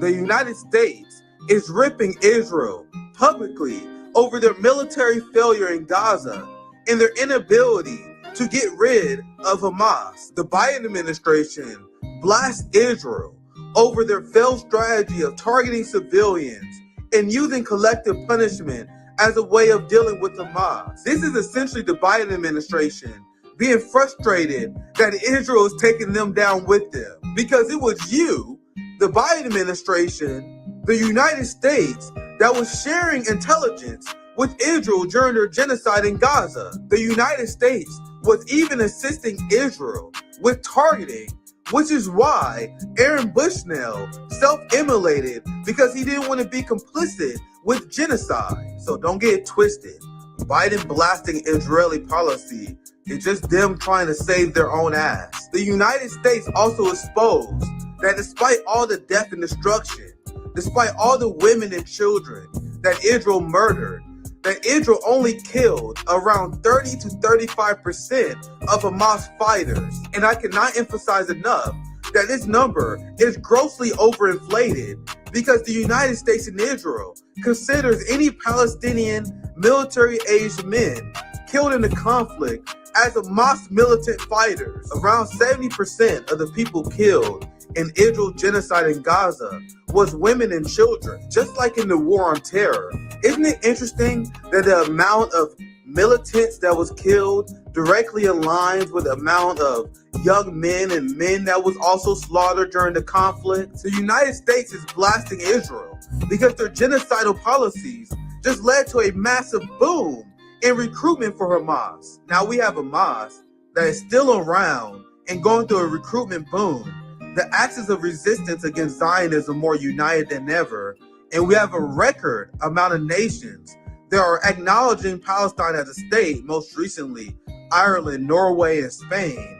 the United States is ripping Israel publicly over their military failure in Gaza and their inability to get rid of Hamas. The Biden administration blasts Israel over their failed strategy of targeting civilians and using collective punishment as a way of dealing with Hamas. This is essentially the Biden administration being frustrated that Israel is taking them down with them, because it was you, the Biden administration, the United States, that was sharing intelligence with Israel during their genocide in Gaza. The United States was even assisting Israel with targeting, which is why Aaron Bushnell self-immolated, because he didn't want to be complicit with genocide. So don't get it twisted. Biden blasting Israeli policy is just them trying to save their own ass. The United States also exposed that despite all the death and destruction, despite all the women and children that Israel murdered, that Israel only killed around 30 to 35% of Hamas fighters. And I cannot emphasize enough that this number is grossly overinflated, because the United States and Israel considers any Palestinian military-aged men killed in the conflict as Hamas militant fighters. Around 70% of the people killed in Israel's genocide in Gaza was women and children, just like in the war on terror. Isn't it interesting that the amount of militants that was killed directly aligns with the amount of young men and men that was also slaughtered during the conflict? The United States is blasting Israel because their genocidal policies just led to a massive boom in recruitment for Hamas. Now we have Hamas that is still around and going through a recruitment boom. The axis of resistance against Zionism more united than ever, and we have a record amount of nations that are acknowledging Palestine as a state, most recently Ireland, Norway, and Spain.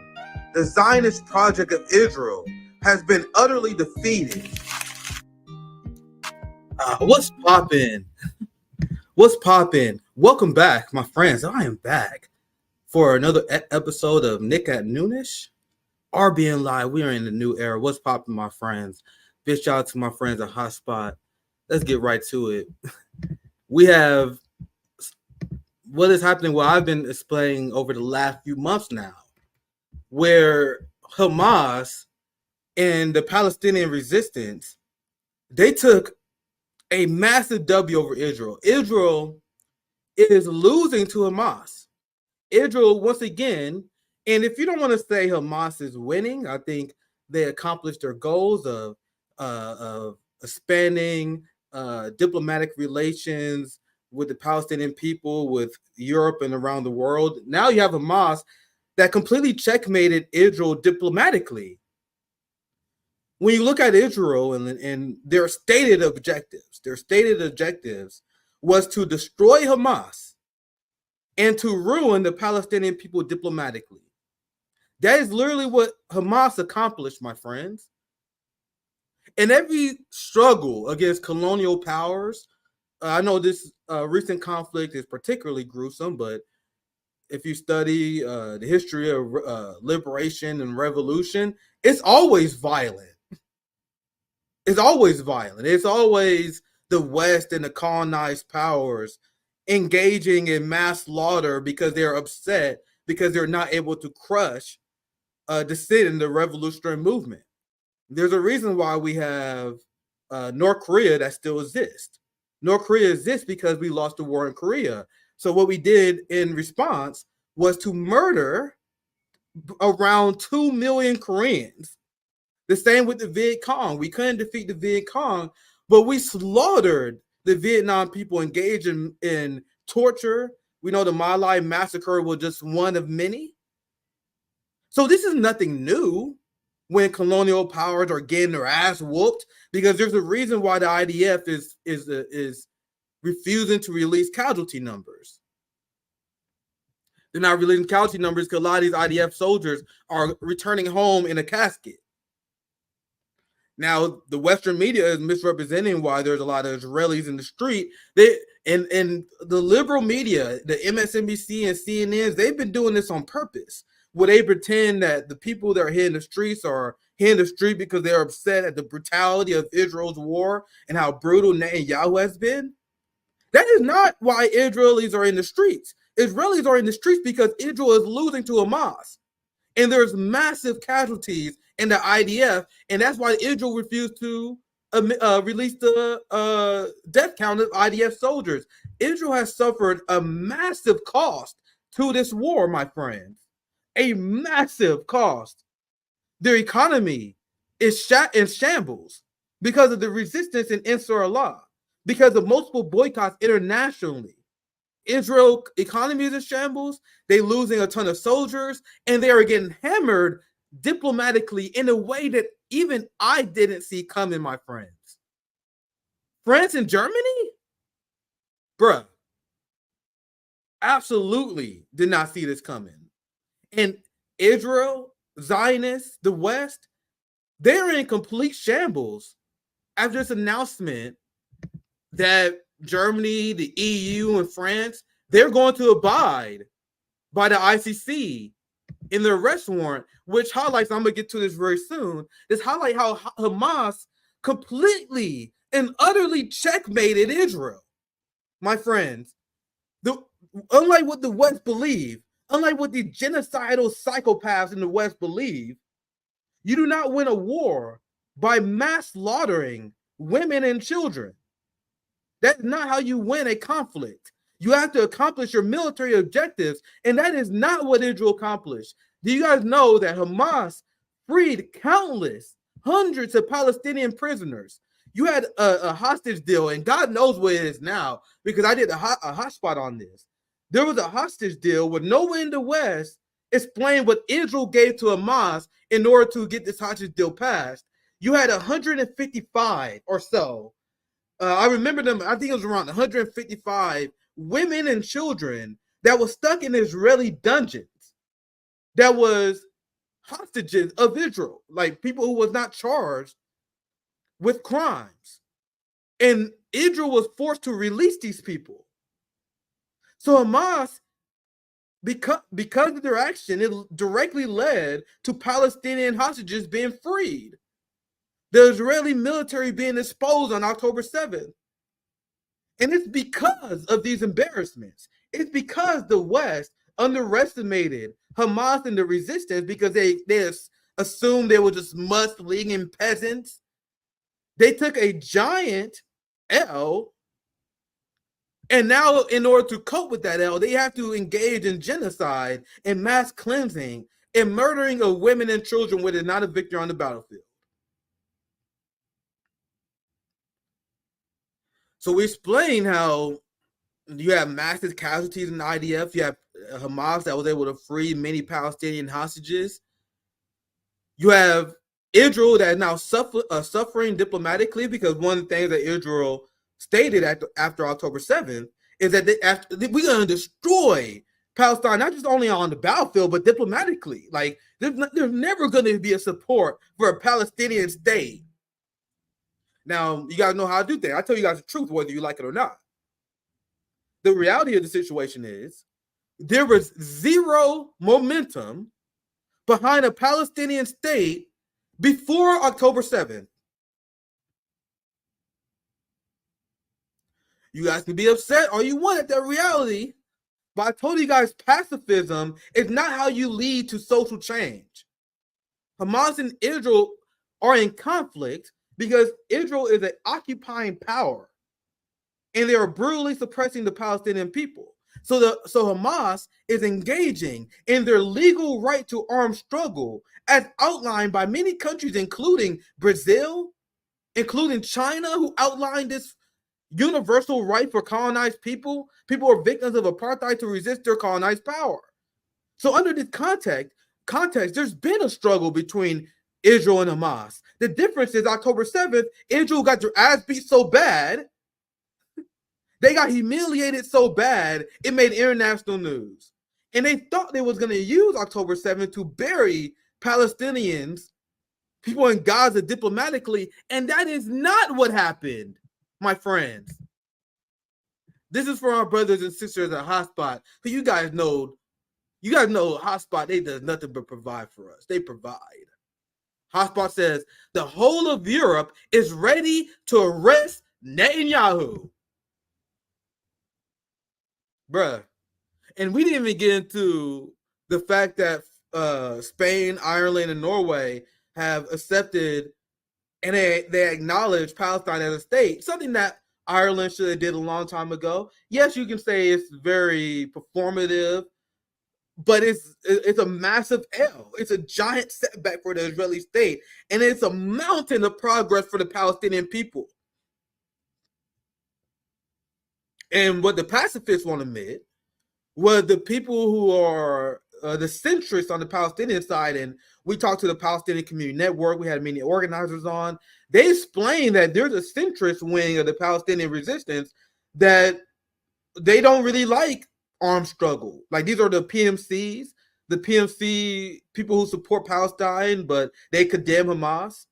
The Zionist project of Israel has been utterly defeated. What's poppin'? What's poppin'? Welcome back, my friends. I am back for another episode of Nick at Noonish. RBN Live. We are in the new era. What's poppin', my friends? Big shout out to my friends at Hotspot. Let's get right to it. We have what is happening, what I've been explaining over the last few months now, where Hamas and the Palestinian resistance, they took a massive W over Israel. Israel is losing to Hamas. Israel, once again, and if you don't want to say Hamas is winning, I think they accomplished their goals of expanding diplomatic relations with the Palestinian people, with Europe and around the world. Now you have Hamas that completely checkmated Israel diplomatically. When you look at Israel and their stated objectives was to destroy Hamas and to ruin the Palestinian people diplomatically. That is literally what Hamas accomplished, my friends. In every struggle against colonial powers, I know this recent conflict is particularly gruesome, but if you study the history of liberation and revolution, it's always violent. It's always violent. It's always the West and the colonized powers engaging in mass slaughter because they're upset, because they're not able to crush dissent in the revolutionary movement. There's a reason why we have North Korea that still exists. North Korea exists because we lost the war in Korea. So what we did in response was to murder around 2 million Koreans. The same with the Viet Cong. We couldn't defeat the Viet Cong, but we slaughtered the Vietnam people engaged in torture. We know the My Lai massacre was just one of many. So this is nothing new when colonial powers are getting their ass whooped, because there's a reason why the IDF is refusing to release casualty numbers. They're not releasing casualty numbers because a lot of these IDF soldiers are returning home in a casket. Now, the Western media is misrepresenting why there's a lot of Israelis in the street. And the liberal media, the MSNBC and CNNs, they've been doing this on purpose, where they pretend that the people that are here in the streets are here in the street because they're upset at the brutality of Israel's war and how brutal Netanyahu has been. That is not why Israelis are in the streets. Israelis are in the streets because Israel is losing to Hamas. And there's massive casualties in the IDF. And that's why Israel refused to release the death count of IDF soldiers. Israel has suffered a massive cost to this war, my friends. A massive cost. Their economy is in shambles because of the resistance in Ansar Allah, because of multiple boycotts internationally. Israel economy is in shambles. They're losing a ton of soldiers, and they are getting hammered diplomatically in a way that even I didn't see coming, my friends. France and Germany? Bruh. Absolutely did not see this coming. And Israel, Zionists, the West, they're in complete shambles after this announcement that Germany, the EU, and France, they're going to abide by the ICC in the arrest warrant, which highlights, I'm going to get to this very soon, this highlight how Hamas completely and utterly checkmated Israel. My friends, unlike what the West believe, unlike what the genocidal psychopaths in the West believe, you do not win a war by mass slaughtering women and children. That's not how you win a conflict. You have to accomplish your military objectives, and that is not what Israel accomplished. Do you guys know that Hamas freed countless, hundreds of Palestinian prisoners? You had a hostage deal, and God knows where it is now, because I did a hotspot on this. There was a hostage deal where no one in the West explained what Israel gave to Hamas in order to get this hostage deal passed. You had 155 or so. I remember them, I think it was around 155 women and children that were stuck in Israeli dungeons that was hostages of Israel, like people who was not charged with crimes. And Israel was forced to release these people. So Hamas, because of their action, it directly led to Palestinian hostages being freed. The Israeli military being exposed on October 7th. And it's because of these embarrassments. It's because the West underestimated Hamas and the resistance because they assumed they were just mudslinging peasants. They took a giant L, and now in order to cope with that L, they have to engage in genocide and mass cleansing and murdering of women and children where they're not a victor on the battlefield. So we explain how you have massive casualties in the IDF. You have Hamas that was able to free many Palestinian hostages. You have Israel that is now suffering diplomatically, because one of the things that Israel stated after October 7th is that we're going to destroy Palestine, not just only on the battlefield, but diplomatically. Like, there's never going to be a support for a Palestinian state. Now, you guys know how I do things. I tell you guys the truth, whether you like it or not. The reality of the situation is there was zero momentum behind a Palestinian state before October 7th. You guys can be upset all you want at that reality, but I told you guys pacifism is not how you lead to social change. Hamas and Israel are in conflict because Israel is an occupying power, and they are brutally suppressing the Palestinian people. So Hamas is engaging in their legal right to armed struggle as outlined by many countries, including Brazil, including China, who outlined this universal right for colonized people. People are victims of apartheid to resist their colonized power. So under this context, there's been a struggle between Israel and Hamas. The difference is October 7th, Israel got their ass beat so bad, they got humiliated so bad, it made international news. And they thought they was going to use October 7th to bury Palestinians, people in Gaza, diplomatically, and that is not what happened, my friends. This is for our brothers and sisters at Hotspot, who you guys know Hotspot, they does nothing but provide for us. They provide. Hotspot says the whole of Europe is ready to arrest Netanyahu. Bruh. And we didn't even get into the fact that Spain, Ireland, and Norway have accepted and they acknowledge Palestine as a state, something that Ireland should have did a long time ago. Yes, you can say it's very performative, but it's a massive L. It's a giant setback for the Israeli state, and it's a mountain of progress for the Palestinian people. And what the pacifists won't admit was the people who are the centrists on the Palestinian side, and we talked to the Palestinian Community Network, we had many organizers on, they explained that there's a centrist wing of the Palestinian resistance that they don't really like armed struggle. Like, these are the PMCs, the PMC people who support Palestine, but they condemn Hamas.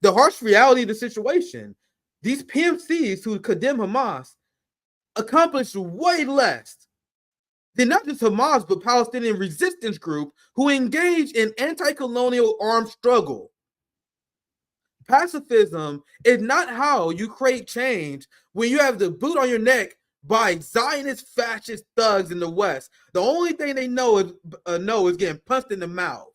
The harsh reality of the situation, these PMCs who condemn Hamas accomplished way less than not just Hamas, but Palestinian resistance group who engage in anti-colonial armed struggle. Pacifism is not how you create change when you have the boot on your neck by Zionist fascist thugs in the West. The only thing they know is getting punched in the mouth.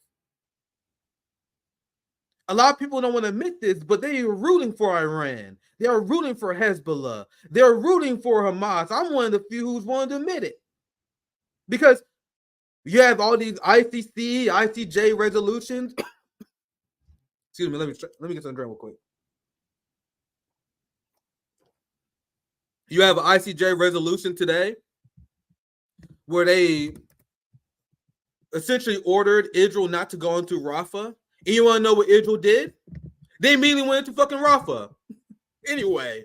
A lot of people don't want to admit this, but they are rooting for Iran. They are rooting for Hezbollah. They're rooting for Hamas. I'm one of the few who's willing to admit it. Because you have all these ICC, ICJ resolutions. Excuse me, let me get some drink real quick. You have an ICJ resolution today where they essentially ordered Israel not to go into Rafah. And you want to know what Israel did? They immediately went into fucking Rafah. Anyway,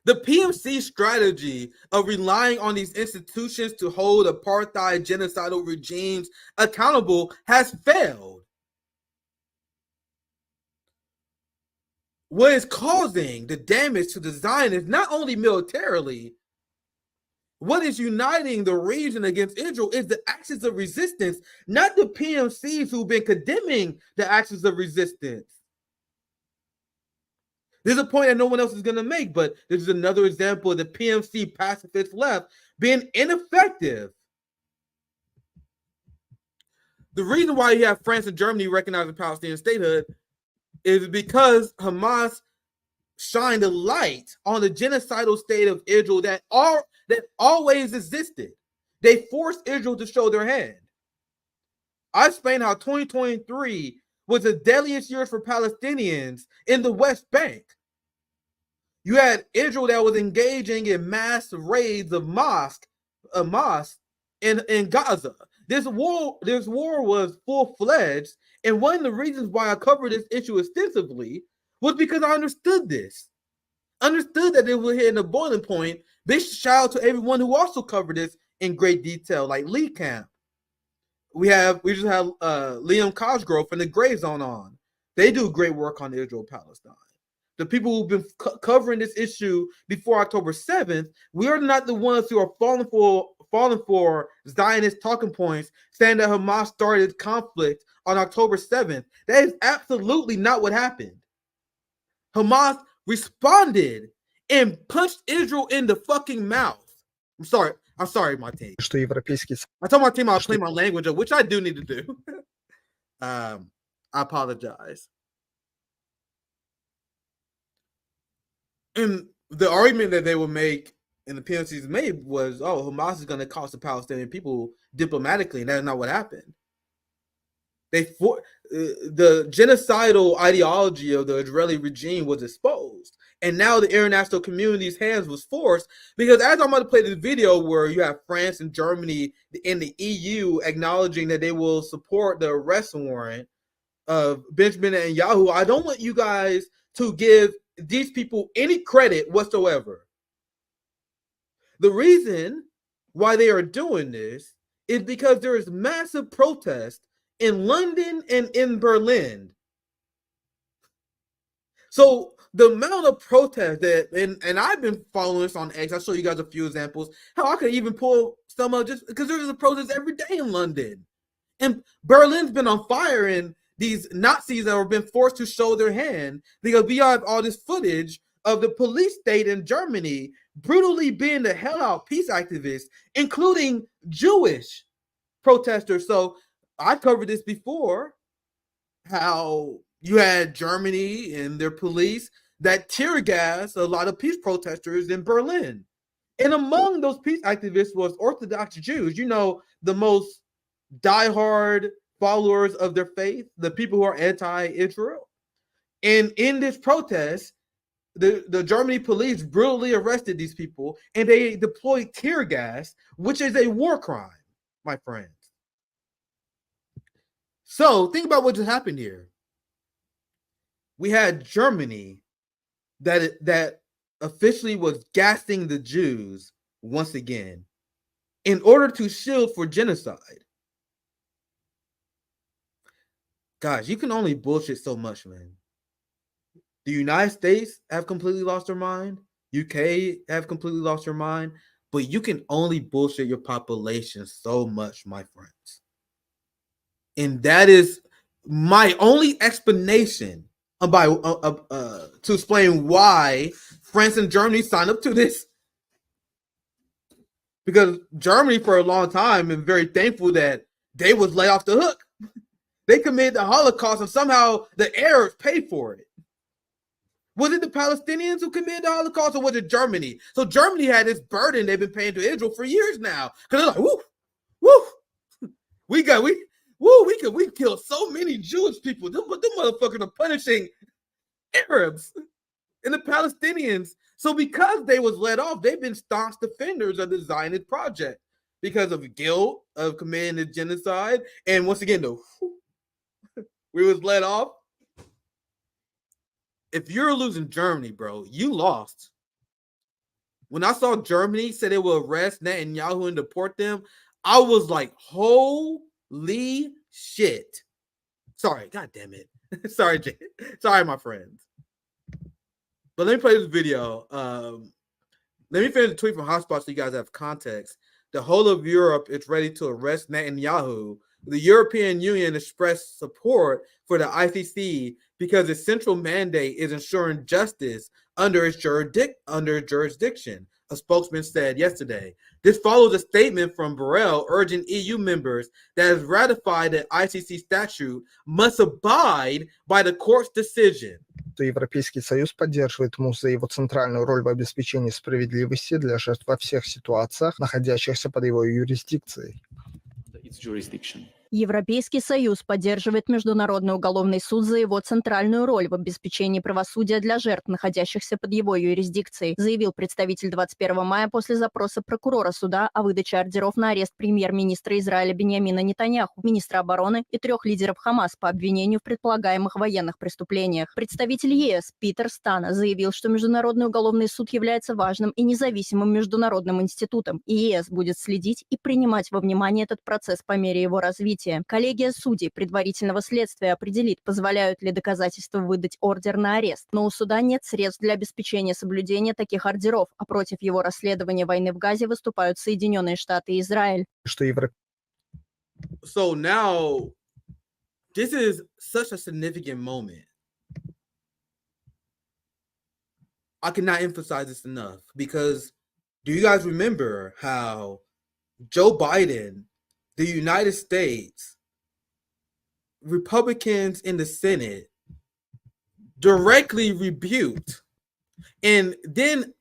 the PMC strategy of relying on these institutions to hold apartheid genocidal regimes accountable has failed. What is causing the damage to the Zionists, not only militarily, what is uniting the region against Israel is the actions of resistance, not the PMCs who've been condemning the actions of resistance. There's a point that no one else is going to make, but this is another example of the PMC pacifist left being ineffective. The reason why you have France and Germany recognizing Palestinian statehood is because Hamas shined a light on the genocidal state of Israel that always existed. They forced Israel to show their hand. I explained how 2023 was the deadliest year for Palestinians in the West Bank. You had Israel that was engaging in mass raids of mosques in Gaza. This war was full-fledged, and one of the reasons why I covered this issue extensively was because I understood this. Understood that they were hitting a boiling point. Big shout out to everyone who also covered this in great detail, like Lee Camp. We just have Liam Cosgrove from the Gray Zone on. They do great work on Israel-Palestine. The people who've been covering this issue before October 7th, we are not the ones who are falling for Zionist talking points saying that Hamas started conflict on October 7th. That is absolutely not what happened. Hamas responded and punched Israel in the fucking mouth. I'm sorry, my team. I told my team I'll clean my language up, which I do need to do. I apologize. And the argument that they would make and the PMCs made was, oh, Hamas is going to cost the Palestinian people diplomatically, and that's not what happened. The genocidal ideology of the Israeli regime was exposed, and now the international community's hands was forced, because as I'm going to play this video where you have France and Germany and the EU acknowledging that they will support the arrest warrant of Benjamin Netanyahu, I don't want you guys to give these people any credit whatsoever. The reason why they are doing this is because there is massive protest in London and in Berlin. So the amount of protest that, and I've been following this on X, I'll show you guys a few examples, how I could even pull some of just because there's a protest every day in London. And Berlin's been on fire, and these Nazis that have been forced to show their hand, because we have all this footage of the police state in Germany brutally being the hell out peace activists, including Jewish protesters. So I covered this before, how you had Germany and their police that tear gas a lot of peace protesters in Berlin. And among those peace activists was Orthodox Jews, the most diehard followers of their faith, the people who are anti-Israel. And in this protest, the Germany police brutally arrested these people, and they deployed tear gas, which is a war crime, my friends. So think about what just happened here. We had Germany that officially was gassing the Jews once again in order to shield for genocide. Guys, you can only bullshit so much, man. The United States have completely lost their mind. UK have completely lost their mind. But you can only bullshit your population so much, my friends. And that is my only explanation to explain why France and Germany signed up to this. Because Germany, for a long time, been very thankful that they was let off the hook. They committed the Holocaust, and somehow the Arabs paid for it. Was it the Palestinians who committed the Holocaust, or was it Germany? So Germany had this burden they've been paying to Israel for years now. Because they're like, we killed so many Jewish people. Them motherfuckers are punishing Arabs and the Palestinians. So because they was let off, they've been staunch defenders of the Zionist project because of guilt of committing the genocide. And once again, we was let off. If you're losing Germany, bro, you lost. When I saw Germany say they will arrest Netanyahu and deport them, I was like, holy shit. Sorry, god damn it. Sorry, Jay. Sorry, my friends. But let me play this video. Let me finish the tweet from Hotspot so you guys have context. The whole of Europe is ready to arrest Netanyahu. The European Union expressed support for the ICC because its central mandate is ensuring justice under its jurisdiction, a spokesman said yesterday. This follows a statement from Borrell urging EU members that has ratified the ICC statute must abide by the court's decision. Европейский Союз поддерживает МУС за его центральную роль в обеспечении справедливости для жертв во всех ситуациях, находящихся под его юрисдикцией. Европейский Союз поддерживает Международный уголовный суд за его центральную роль в обеспечении правосудия для жертв, находящихся под его юрисдикцией, заявил представитель 21 мая после запроса прокурора суда о выдаче ордеров на арест премьер-министра Израиля Биньямина Нетаньяху, министра обороны и 3 лидеров Хамас по обвинению в предполагаемых военных преступлениях. Представитель ЕС Питер Стана заявил, что Международный уголовный суд является важным и независимым международным институтом, и ЕС будет следить и принимать во внимание этот процесс по мере его развития. Коллегия судей предварительного следствия определит, позволяют ли доказательства выдать ордер на арест. Но у суда нет средств для обеспечения соблюдения таких ордеров, а против его расследования войны в Газе выступают Соединенные Штаты и Израиль. So now, this is such a significant moment. I cannot emphasize this enough because do you guys remember how Joe Biden, the United States, Republicans in the Senate directly rebuked and then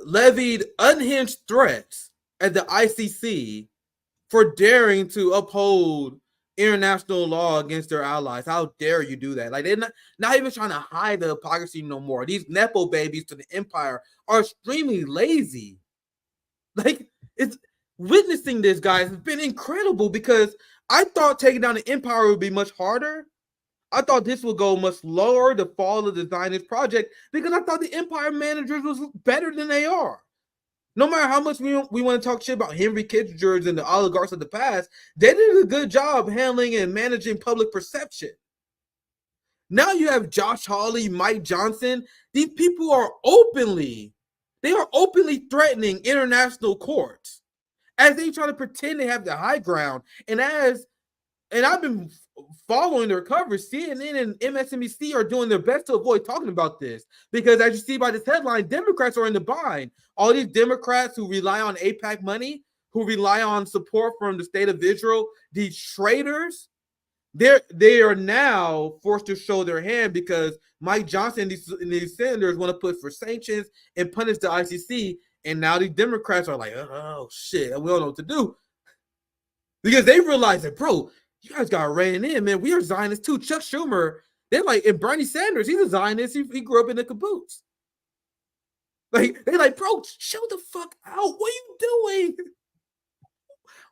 levied unhinged threats at the ICC for daring to uphold international law against their allies? How dare you do that? Like, they're not even trying to hide the hypocrisy no more. These Nepo babies to the empire are extremely lazy. Like, it's witnessing this, guys, has been incredible because I thought taking down the empire would be much harder. I thought this would go much lower, the fall of the Zionist project, because I thought the empire managers was better than they are. No matter how much we want to talk shit about Henry Kissinger's and the oligarchs of the past, they did a good job handling and managing public perception. Now you have Josh Hawley, Mike Johnson. These people are openly threatening international courts as they try to pretend they have the high ground. And as and I've been following their coverage. CNN and MSNBC are doing their best to avoid talking about this because, as you see by this headline, Democrats are in the bind. All these Democrats who rely on AIPAC money, who rely on support from the state of Israel, these traitors, they are now forced to show their hand because Mike Johnson and these senators want to put for sanctions and punish the ICC, and now these Democrats are like, oh shit, we don't know what to do because they realize that, bro, you guys got ran in, man. We are Zionists too. Chuck Schumer, they're like, and Bernie Sanders, he's a Zionist. He grew up in the kibbutz. Like, they're like, bro, show the fuck out. What are you doing?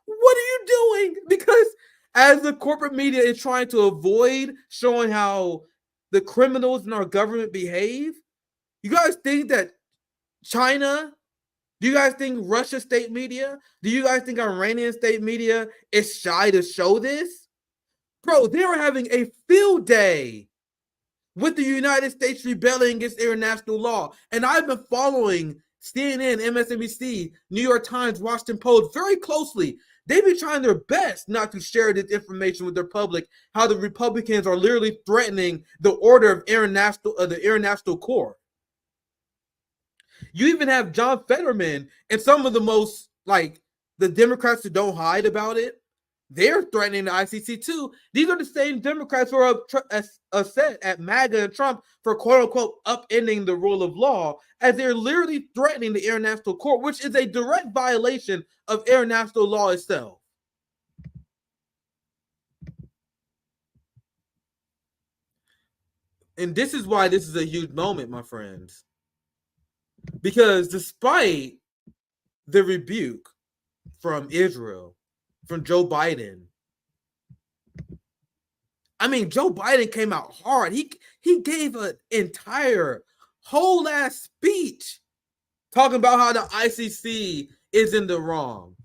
What are you doing? Because as the corporate media is trying to avoid showing how the criminals in our government behave, you guys think that China, do you guys think Russia state media, do you guys think Iranian state media is shy to show this? Bro, they are having a field day with the United States rebelling against international law. And I've been following CNN, MSNBC, New York Times, Washington Post very closely. They've been trying their best not to share this information with their public, how the Republicans are literally threatening the order of the international court. You even have John Fetterman and some of the most, like, the Democrats who don't hide about it. They're threatening the ICC too. These are the same Democrats who are upset at MAGA and Trump for quote-unquote upending the rule of law, as they're literally threatening the international court, which is a direct violation of international law itself. And this is why this is a huge moment, my friends. Because despite the rebuke from Israel, from Joe Biden, I mean, Joe Biden came out hard. He gave an entire whole ass speech talking about how the ICC is in the wrong.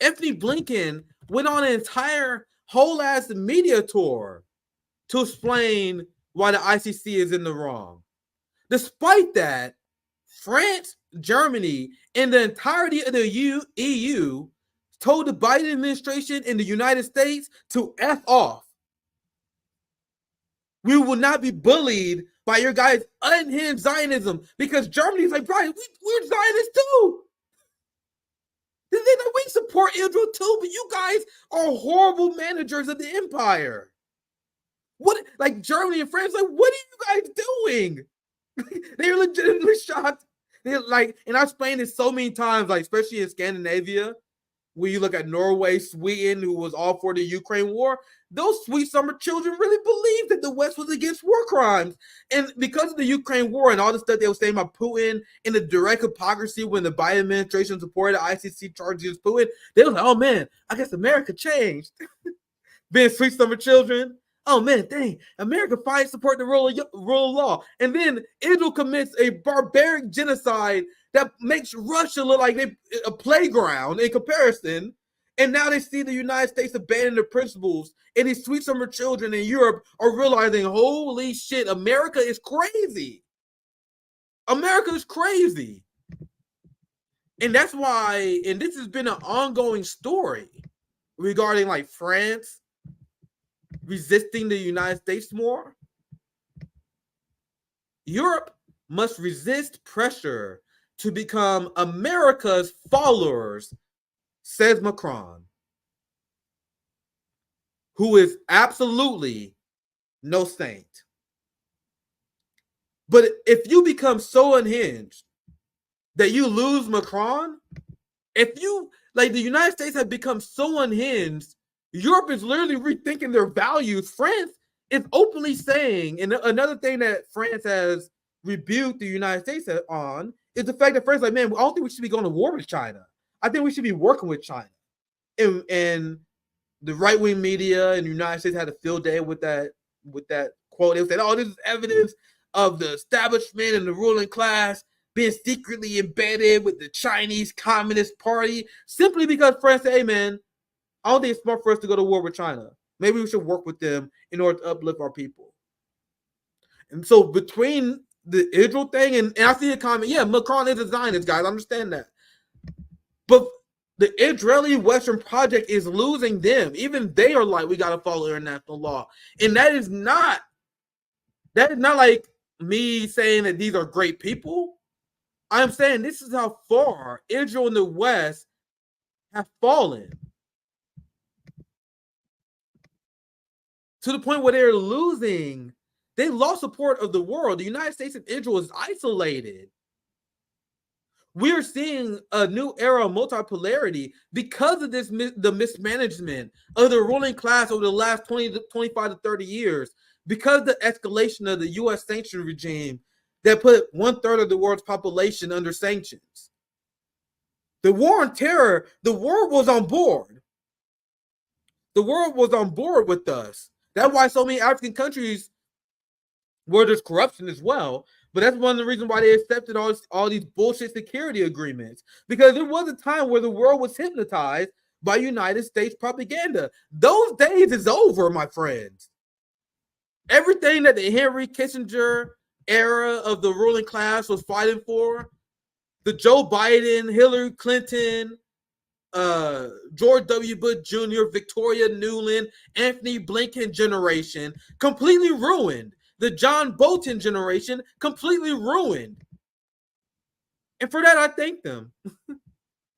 Anthony Blinken went on an entire whole ass media tour to explain why the ICC is in the wrong. Despite that, France, Germany, and the entirety of the EU told the Biden administration in the United States to F off. We will not be bullied by your guys' unhinged Zionism, because Germany's like, Brian, we're Zionists too. They're like, we support Israel too, but you guys are horrible managers of the empire. What, like Germany and France, like, what are you guys doing? They're legitimately shocked. They're like, and I've explained this so many times, like especially in Scandinavia, when you look at Norway, Sweden, who was all for the Ukraine war, those sweet summer children really believed that the West was against war crimes. And because of the Ukraine war and all the stuff they were saying about Putin and the direct hypocrisy when the Biden administration supported the ICC charges against Putin, they was like, oh man, I guess America changed. Being sweet summer children. Oh man, dang, America finally support the rule of law. And then Israel commits a barbaric genocide that makes Russia look like a playground in comparison. And now they see the United States abandon their principles. And these sweet summer children in Europe are realizing, holy shit, America is crazy. America is crazy. And that's why, and this has been an ongoing story regarding like France resisting the United States more. Europe must resist pressure to become America's followers, says Macron, who is absolutely no saint. But if you become so unhinged that you lose Macron, if you, like, the United States have become so unhinged, Europe is literally rethinking their values. France is openly saying, and another thing that France has rebuked the United States on is the fact that France is like, man, I don't think we should be going to war with China. I think we should be working with China. And the right-wing media in the United States had a field day with that quote. They said, oh, this is evidence of the establishment and the ruling class being secretly embedded with the Chinese Communist Party, simply because France said, hey, man, I don't think it's smart for us to go to war with China. Maybe we should work with them in order to uplift our people. And so between the Israel thing, and I see a comment, yeah, Macron is a Zionist, guys. I understand that. But The Israeli Western Project is losing them. Even they are like, we got to follow international law. And that is not like me saying that these are great people. I'm saying this is how far Israel and the West have fallen. To the point where they're losing. They lost support of the world. The United States and Israel is isolated. We're seeing a new era of multipolarity because of the mismanagement of the ruling class over the last 20 to 25 to 30 years, because of the escalation of the U.S. sanction regime that put 1/3 of the world's population under sanctions. The war on terror, the world was on board. The world was on board with us. That's why so many African countries, where there's corruption as well, but that's one of the reasons why they accepted all these bullshit security agreements. Because there was a time where the world was hypnotized by United States propaganda. Those days is over, my friends. Everything that the Henry Kissinger era of the ruling class was fighting for, the Joe Biden, Hillary Clinton, George W. Bush Jr., Victoria Nuland, Anthony Blinken generation, completely ruined. The John Bolton generation, completely ruined. And for that, I thank them.